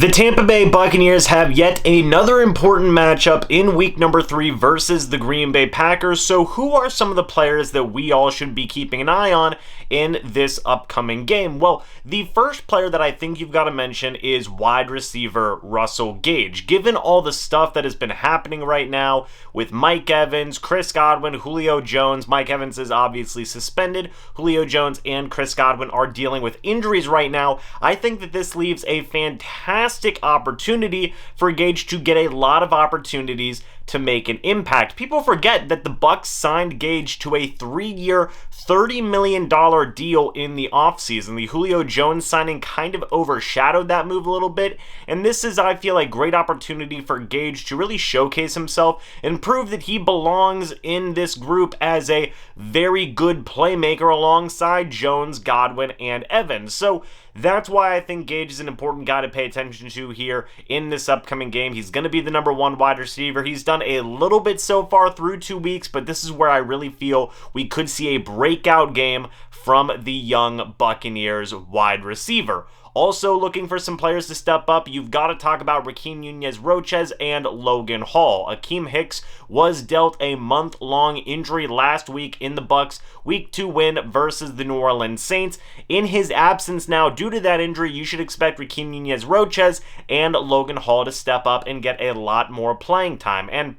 The Tampa Bay Buccaneers have yet another important matchup in week number 3 versus the Green Bay Packers. So who are some of the players that we all should be keeping an eye on in this upcoming game? Well, the first player that I think you've got to mention is wide receiver Russell Gage. Given all the stuff that has been happening right now with Mike Evans, Chris Godwin, Julio Jones. Mike Evans is obviously suspended. Julio Jones and Chris Godwin are dealing with injuries right now. I think that this leaves a fantastic opportunity for Gage to get a lot of opportunities to make an impact. People forget that the Bucs signed Gage to a 3-year, $30 million deal in the offseason. The Julio Jones signing kind of overshadowed that move a little bit, and this is, I feel, a great opportunity for Gage to really showcase himself and prove that he belongs in this group as a very good playmaker alongside Jones, Godwin, and Evans. So that's why I think Gage is an important guy to pay attention to here in this upcoming game. He's going to be the number 1 wide receiver. He's done a little bit so far through 2 weeks, but this is where I really feel we could see a breakout game from the young Buccaneers wide receiver. Also looking for some players to step up, you've got to talk about Raheem Nunez-Roches and Logan Hall. Akeem Hicks was dealt a month-long injury last week in the Bucs' Week 2 win versus the New Orleans Saints. In his absence now, due to that injury, you should expect Raheem Nunez-Roches and Logan Hall to step up and get a lot more playing time. And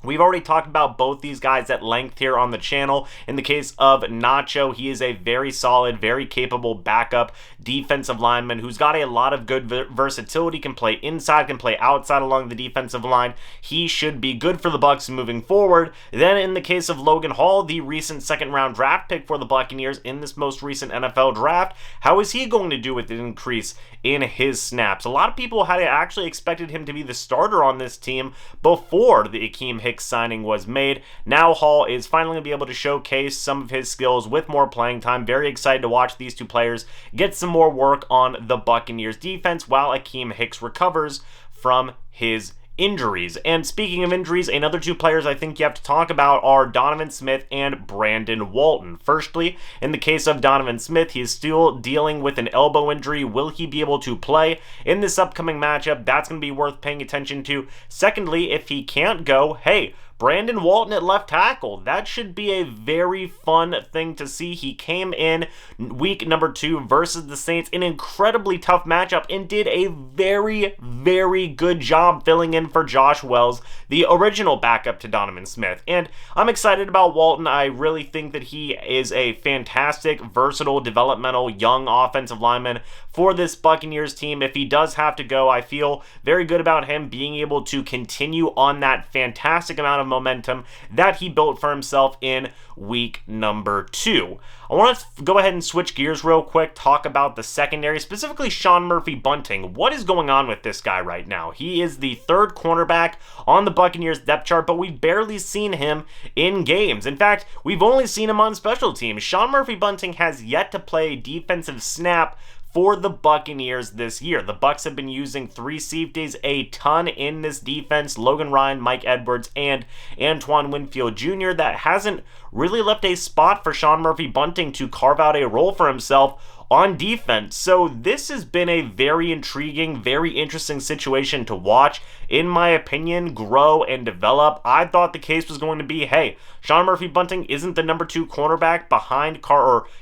we've already talked about both these guys at length here on the channel. In the case of Nacho, he is a very solid, very capable backup defensive lineman who's got a lot of good versatility, can play inside, can play outside along the defensive line. He should be good for the Bucs moving forward. Then in the case of Logan Hall, the recent second-round draft pick for the Buccaneers in this most recent NFL draft, how is he going to do with an increase in his snaps? A lot of people had actually expected him to be the starter on this team before the Akeem Hicks signing was made. Now Hall is finally going to be able to showcase some of his skills with more playing time. Very excited to watch these two players get some more work on the Buccaneers defense while Akeem Hicks recovers from his injuries. And speaking of injuries, another 2 players I think you have to talk about are Donovan Smith and Brandon Walton. Firstly, in the case of Donovan Smith, he is still dealing with an elbow injury. Will he be able to play in this upcoming matchup? That's going to be worth paying attention to. Secondly, if he can't go, hey, Brandon Walton at left tackle. That should be a very fun thing to see. He came in week number 2 versus the Saints, an incredibly tough matchup, and did a very, very good job filling in for Josh Wells, the original backup to Donovan Smith. And I'm excited about Walton. I really think that he is a fantastic, versatile, developmental, young offensive lineman for this Buccaneers team. If he does have to go, I feel very good about him being able to continue on that fantastic amount of momentum that he built for himself in week number 2. I want to go ahead and switch gears real quick, talk about the secondary, specifically Sean Murphy-Bunting. What is going on with this guy right now? He is the 3rd cornerback on the Buccaneers depth chart, but we've barely seen him in games. In fact, we've only seen him on special teams. Sean Murphy-Bunting has yet to play a defensive snap for the Buccaneers this year. The Bucs have been using 3 safeties a ton in this defense. Logan Ryan, Mike Edwards, and Antoine Winfield Jr. That hasn't really left a spot for Sean Murphy-Bunting to carve out a role for himself on defense. So this has been a very intriguing, very interesting situation to watch, in my opinion, grow and develop. I thought the case was going to be, hey, Sean Murphy-Bunting isn't the number 2 cornerback behind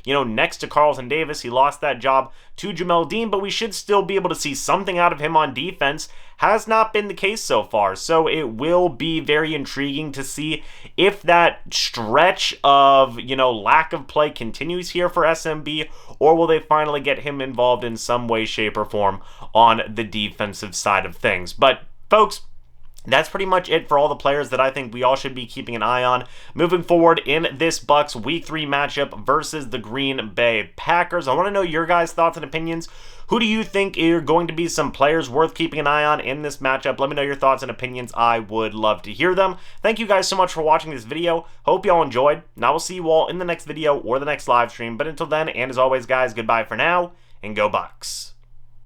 next to Carlton Davis. He lost that job to Jamel Dean, but we should still be able to see something out of him on defense. Has not been the case so far, so it will be very intriguing to see if that stretch of, lack of play continues here for SMB, or will they finally get him involved in some way, shape, or form on the defensive side of things. But, folks, that's pretty much it for all the players that I think we all should be keeping an eye on moving forward in this Bucs Week 3 matchup versus the Green Bay Packers. I want to know your guys' thoughts and opinions. Who do you think are going to be some players worth keeping an eye on in this matchup? Let me know your thoughts and opinions. I would love to hear them. Thank you guys so much for watching this video. Hope y'all enjoyed, and I will see you all in the next video or the next live stream. But until then, and as always, guys, goodbye for now, and go Bucs.